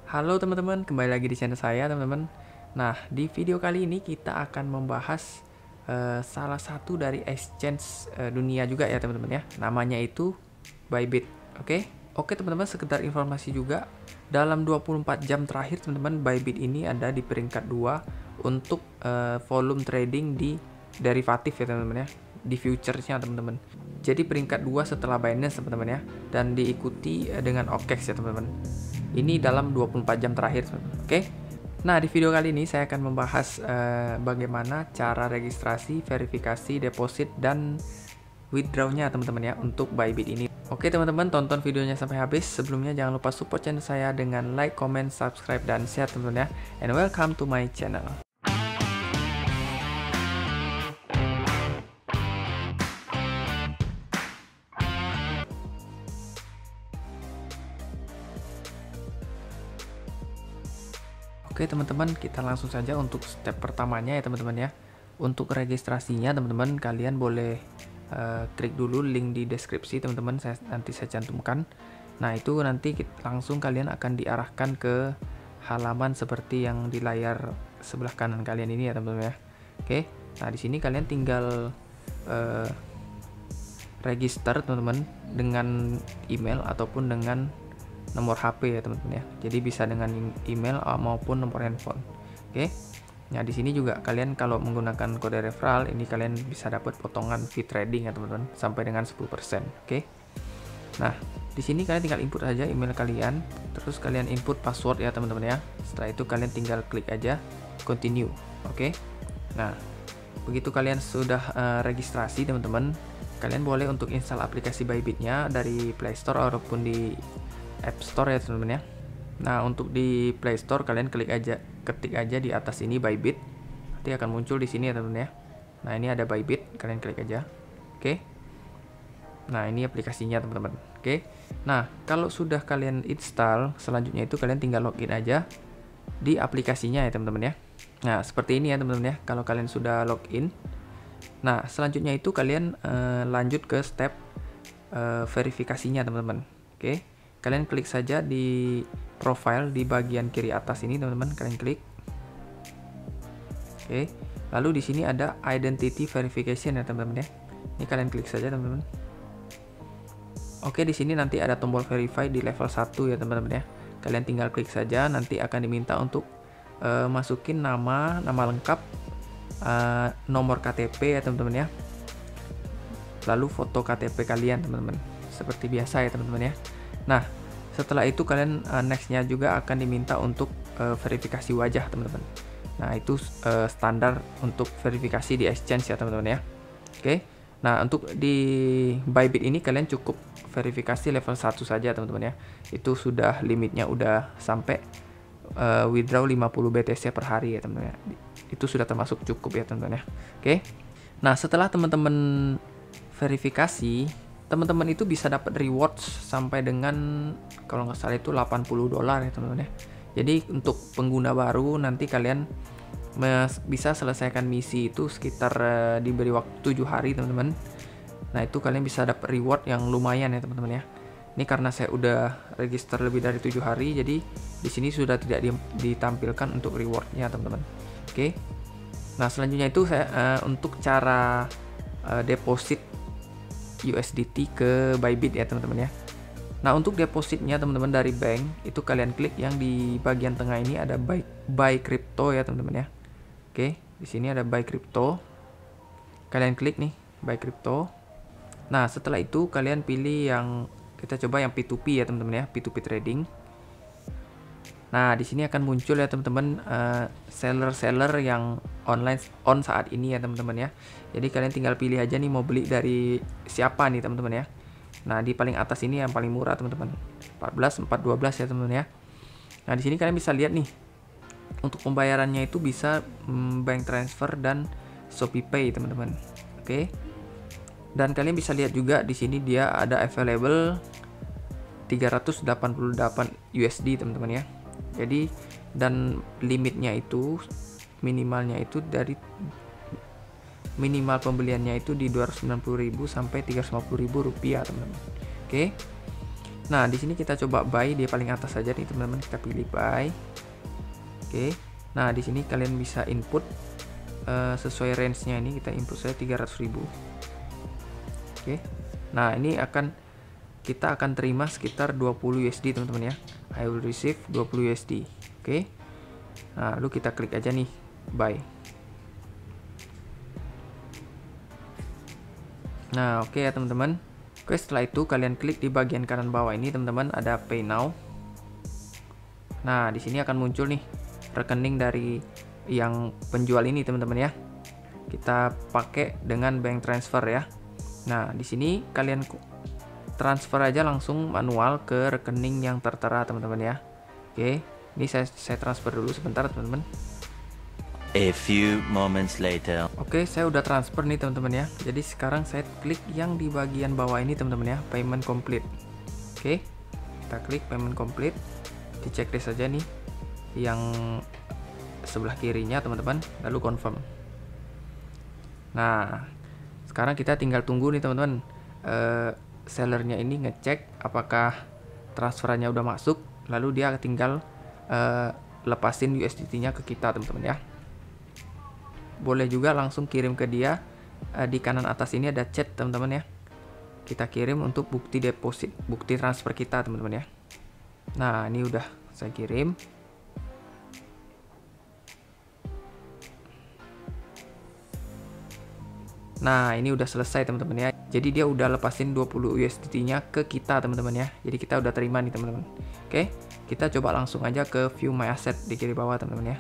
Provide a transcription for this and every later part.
Halo teman-teman, kembali lagi di channel saya teman-teman. Nah, di video kali ini kita akan membahas salah satu dari exchange dunia juga ya teman-teman ya. Namanya itu Bybit. Oke teman-teman, sekedar informasi juga, dalam 24 jam terakhir teman-teman, Bybit ini ada di peringkat 2 untuk volume trading di derivatif ya teman-teman ya, di futuresnya teman-teman. Jadi peringkat 2 setelah Binance teman-teman ya, dan diikuti dengan OKEX ya teman-teman. Ini dalam 24 jam terakhir. Oke. Nah, di video kali ini saya akan membahas bagaimana cara registrasi, verifikasi, deposit, dan withdraw-nya teman-teman ya untuk Bybit ini. Oke teman-teman, tonton videonya sampai habis. Sebelumnya jangan lupa support channel saya dengan like, comment, subscribe, dan share teman-teman ya. And welcome to my channel. Oke teman-teman, kita langsung saja untuk step pertamanya ya teman-teman ya. Untuk registrasinya teman-teman, kalian boleh klik dulu link di deskripsi teman-teman, nanti saya cantumkan. Nah itu nanti langsung kalian akan diarahkan ke halaman seperti yang di layar sebelah kanan kalian ini ya teman-teman ya. Oke, nah di sini kalian tinggal register teman-teman dengan email ataupun dengan nomor HP ya teman-teman ya. Jadi bisa dengan email maupun nomor handphone. Oke. Nah, di sini juga kalian kalau menggunakan kode referral ini kalian bisa dapat potongan fee trading ya teman-teman sampai dengan 10%. Oke. Nah, di sini kalian tinggal input aja email kalian, terus kalian input password ya teman-teman ya. Setelah itu kalian tinggal klik aja continue. Oke. Nah, begitu kalian sudah registrasi teman-teman, kalian boleh untuk install aplikasi Bybit-nya dari Play Store ataupun di App Store ya teman-teman ya. Nah, untuk di Play Store kalian ketik aja di atas ini Bybit. Nanti akan muncul di sini ya teman-teman ya. Nah, ini ada Bybit, kalian klik aja. Oke. Nah, ini aplikasinya teman-teman. Oke. Nah, kalau sudah kalian install, selanjutnya itu kalian tinggal login aja di aplikasinya ya teman-teman ya. Nah, seperti ini ya teman-teman ya. Kalau kalian sudah login, nah selanjutnya itu kalian lanjut ke step verifikasinya teman-teman. Oke. Kalian klik saja di profile di bagian kiri atas ini teman-teman, kalian klik. Oke. Lalu di sini ada identity verification ya teman-teman ya. Ini kalian klik saja teman-teman. Oke, di sini nanti ada tombol verify di level 1 ya teman-teman ya. Kalian tinggal klik saja, nanti akan diminta untuk masukin nama lengkap, nomor KTP ya teman-teman ya. Lalu foto KTP kalian teman-teman. Seperti biasa ya teman-teman ya. Nah, setelah itu kalian next-nya juga akan diminta untuk verifikasi wajah teman-teman. Nah, itu standar untuk verifikasi di exchange ya teman-teman ya. Oke. Nah, untuk di Bybit ini kalian cukup verifikasi level 1 saja teman-teman ya. Itu sudah limitnya udah sampai withdraw 50 BTC per hari ya teman-teman ya. Itu sudah termasuk cukup ya teman-teman ya. Oke. Nah, setelah teman-teman verifikasi, teman-teman itu bisa dapat rewards sampai dengan kalau nggak salah itu $80 ya teman-teman ya. Jadi untuk pengguna baru nanti kalian bisa selesaikan misi itu sekitar diberi waktu 7 hari teman-teman. Nah itu kalian bisa dapat reward yang lumayan ya teman-teman ya. Ini karena saya udah register lebih dari 7 hari, jadi di sini sudah tidak ditampilkan untuk rewardnya teman-teman. Oke. Nah selanjutnya itu saya untuk cara deposit USDT ke Bybit ya teman-teman ya. Nah untuk depositnya teman-teman dari bank itu kalian klik yang di bagian tengah ini ada buy crypto ya teman-teman ya. Oke, di sini ada buy crypto. Kalian klik nih buy crypto. Nah setelah itu kalian pilih yang kita coba yang P2P ya teman-teman ya, P2P trading. Nah di sini akan muncul ya teman-teman seller-seller yang on saat ini ya teman-teman ya. Jadi kalian tinggal pilih aja nih mau beli dari siapa nih teman-teman ya. Nah di paling atas ini yang paling murah teman-teman, 14.412 ya teman-teman ya. Nah di sini kalian bisa lihat nih untuk pembayarannya itu bisa bank transfer dan ShopeePay teman-teman. Oke. Dan kalian bisa lihat juga di sini dia ada available 388 USD teman-teman ya. Jadi dan limitnya itu minimalnya itu dari minimal pembeliannya itu di 290.000 sampai 350.000 rupiah teman-teman. Oke. Nah, di sini kita coba buy di paling atas saja nih teman-teman, kita pilih buy. Oke. Nah, di sini kalian bisa input sesuai range-nya, ini kita input saya 300.000. Oke. Nah, ini kita akan terima sekitar 20 USD teman-teman ya. I will receive 20 USD. Oke. Nah, lalu kita klik aja nih buy. Nah, oke ya teman-teman. Oke, setelah itu kalian klik di bagian kanan bawah ini teman-teman, ada pay now. Nah, di sini akan muncul nih rekening dari yang penjual ini teman-teman ya. Kita pakai dengan bank transfer ya. Nah, di sini kalian transfer aja langsung manual ke rekening yang tertera teman-teman ya. Oke, ini saya transfer dulu sebentar teman-teman. A few moments later. Oke, saya udah transfer nih teman-teman ya. Jadi sekarang saya klik yang di bagian bawah ini teman-teman ya, payment complete. Oke, kita klik payment complete. Di checklist saja nih yang sebelah kirinya teman-teman, lalu confirm. Nah, sekarang kita tinggal tunggu nih teman-teman. Sellernya ini ngecek apakah transferannya udah masuk, lalu dia tinggal lepasin USDT-nya ke kita teman-teman ya. Boleh juga langsung kirim ke dia, di kanan atas ini ada chat teman-teman ya. Kita kirim untuk bukti deposit, bukti transfer kita teman-teman ya. Nah, ini udah saya kirim. Nah, ini udah selesai teman-teman ya. Jadi dia udah lepasin 20 USDT-nya ke kita teman-teman ya. Jadi kita udah terima nih teman-teman. Oke, kita coba langsung aja ke view my asset di kiri bawah teman-teman ya.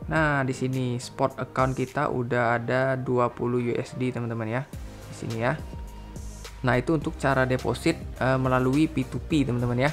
Nah, di sini spot account kita udah ada 20 USD teman-teman ya. Di sini ya. Nah, itu untuk cara deposit melalui P2P teman-teman ya.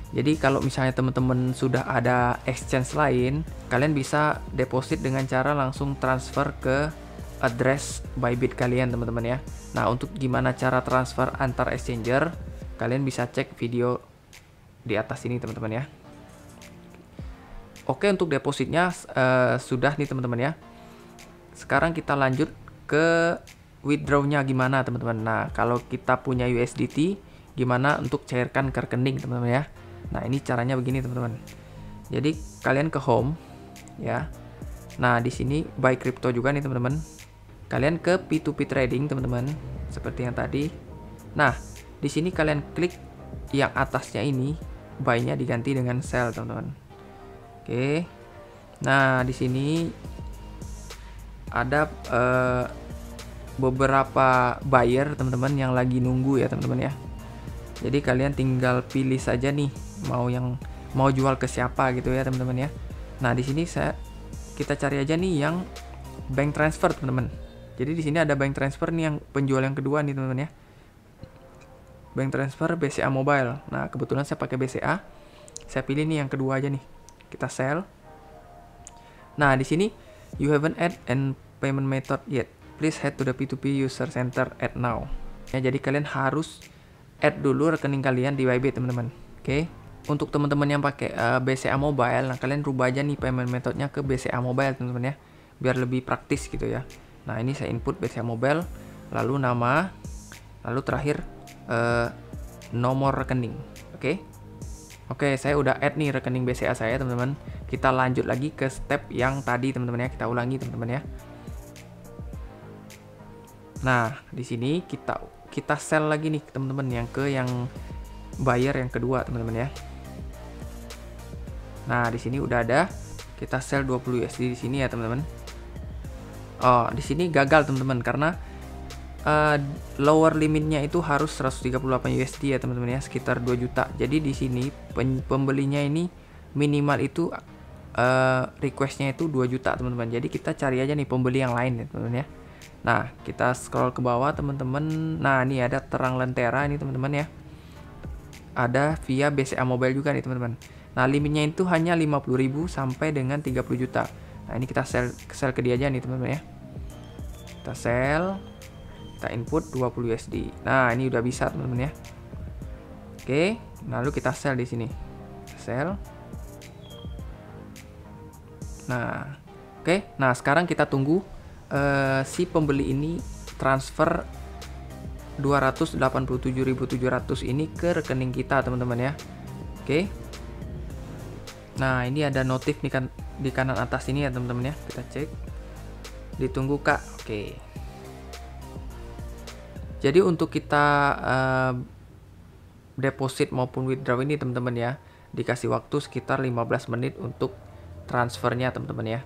Jadi kalau misalnya teman-teman sudah ada exchange lain, kalian bisa deposit dengan cara langsung transfer ke address Bybit kalian teman-teman ya. Nah, untuk gimana cara transfer antar exchanger, kalian bisa cek video di atas ini teman-teman ya. Oke, untuk depositnya sudah nih teman-teman ya. Sekarang kita lanjut ke withdrawnya gimana teman-teman. Nah, kalau kita punya USDT, gimana untuk cairkan ke rekening teman-teman ya. Nah, ini caranya begini teman-teman. Jadi kalian ke home ya. Nah, di sini buy crypto juga nih teman-teman. Kalian ke P2P trading teman-teman, seperti yang tadi. Nah, di sini kalian klik yang atasnya ini, buy-nya diganti dengan sell teman-teman. Oke. Nah, di sini ada beberapa buyer teman-teman yang lagi nunggu ya teman-teman ya. Jadi kalian tinggal pilih saja nih mau jual ke siapa gitu ya teman-teman ya. Nah, di sini kita cari aja nih yang bank transfer teman-teman. Jadi di sini ada bank transfer nih yang penjual yang kedua nih teman-teman ya. Bank transfer BCA Mobile. Nah, kebetulan saya pakai BCA. Saya pilih nih yang kedua aja nih. Kita sell. Nah, di sini you haven't add and payment method yet. Please head to the P2P user center add now. Ya, jadi kalian harus add dulu rekening kalian di Bybit teman-teman. Oke. Untuk teman-teman yang pakai BCA Mobile, nah kalian rubah aja nih payment methodnya ke BCA Mobile teman-teman ya, biar lebih praktis gitu ya. Nah, ini saya input BCA Mobile, lalu nama, lalu terakhir nomor rekening. Oke, saya udah add nih rekening BCA saya teman-teman. Kita lanjut lagi ke step yang tadi teman-teman ya, kita ulangi teman-teman ya. Nah, di sini kita sell lagi nih teman-teman yang buyer yang kedua teman-teman ya. Nah, di sini udah ada, kita sell 20 USD di sini ya teman-teman. Oh, di sini gagal teman-teman karena lower limitnya itu harus 138 USD ya teman-teman ya, sekitar 2 juta. Jadi di sini pembelinya ini minimal itu requestnya itu 2 juta teman-teman. Jadi kita cari aja nih pembeli yang lain ya teman-teman ya. Nah, kita scroll ke bawah teman-teman. Nah, ini ada terang lentera ini teman-teman ya. Ada via BCA Mobile juga nih teman-teman. Nah, limitnya itu hanya 50.000 sampai dengan 30 juta. Nah, ini kita sell ke dia aja nih teman-teman ya. Kita sell, kita input 20 USD. Nah, ini udah bisa teman-teman ya. Oke, lalu kita sell di sini. Sell. Nah, oke. Nah, sekarang kita tunggu si pembeli ini transfer 287.700 ini ke rekening kita teman-teman ya. Oke. Nah, ini ada notif nih kan di kanan atas ini ya teman-teman ya. Kita cek. Ditunggu Kak. Oke. Jadi untuk kita deposit maupun withdraw ini teman-teman ya, dikasih waktu sekitar 15 menit untuk transfernya teman-teman ya.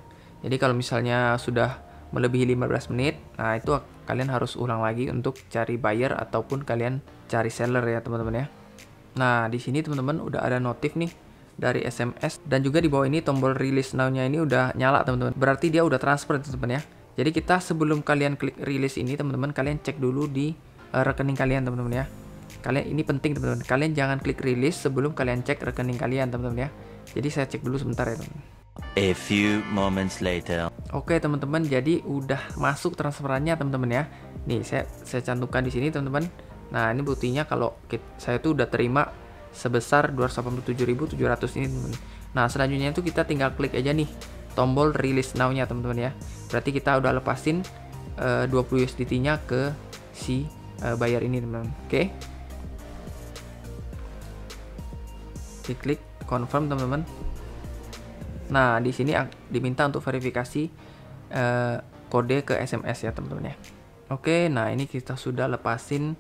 Jadi kalau misalnya sudah melebihi 15 menit, nah itu kalian harus ulang lagi untuk cari buyer ataupun kalian cari seller ya teman-teman ya. Nah, di sini teman-teman udah ada notif nih dari SMS, dan juga di bawah ini tombol release now-nya ini udah nyala teman-teman. Berarti dia udah transfer teman-teman ya. Jadi kita sebelum kalian klik release ini teman-teman, kalian cek dulu di rekening kalian teman-teman ya. Kalian ini penting teman-teman. Kalian jangan klik release sebelum kalian cek rekening kalian teman-teman ya. Jadi saya cek dulu sebentar ya teman-teman. A few moments later. Oke teman-teman, jadi udah masuk transferannya teman-teman ya. Nih saya cantumkan di sini teman-teman. Nah, ini buktinya kalau saya tuh udah terima sebesar 287.700 ini teman-teman. Nah, selanjutnya itu kita tinggal klik aja nih tombol release now-nya teman-teman ya. Berarti kita udah lepasin 20 USDT-nya ke si buyer ini teman-teman. Oke. Diklik confirm teman-teman. Nah, di sini diminta untuk verifikasi kode ke SMS ya teman-teman ya. Oke, nah ini kita sudah lepasin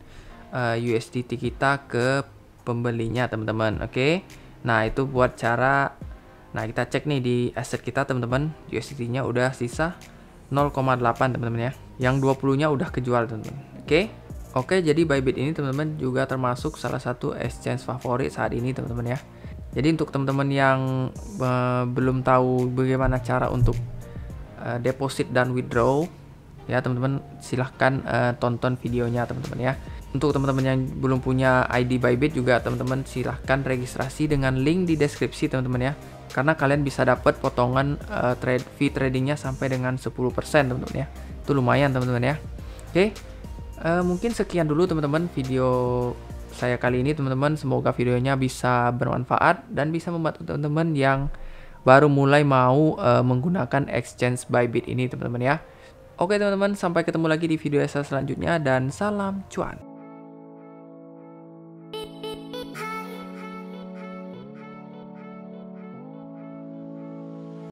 USDT kita ke pembelinya teman-teman. Oke. Nah, itu buat cara. Nah, kita cek nih di aset kita teman-teman, USDT-nya udah sisa 0,8 teman-teman ya. Yang 20-nya udah kejual teman-teman. Oke. Oke, jadi Bybit ini teman-teman juga termasuk salah satu exchange favorit saat ini teman-teman ya. Jadi untuk teman-teman yang belum tahu bagaimana cara untuk deposit dan withdraw ya teman-teman, silahkan tonton videonya teman-teman ya. Untuk teman-teman yang belum punya ID Bybit juga teman-teman silahkan registrasi dengan link di deskripsi teman-teman ya. Karena kalian bisa dapat potongan fee tradingnya sampai dengan 10% teman-teman ya. Itu lumayan teman-teman ya. Oke, mungkin sekian dulu teman-teman video saya kali ini teman-teman. Semoga videonya bisa bermanfaat dan bisa membantu teman-teman yang baru mulai mau menggunakan exchange Bybit ini teman-teman ya. Oke teman-teman, sampai ketemu lagi di video saya selanjutnya dan salam cuan.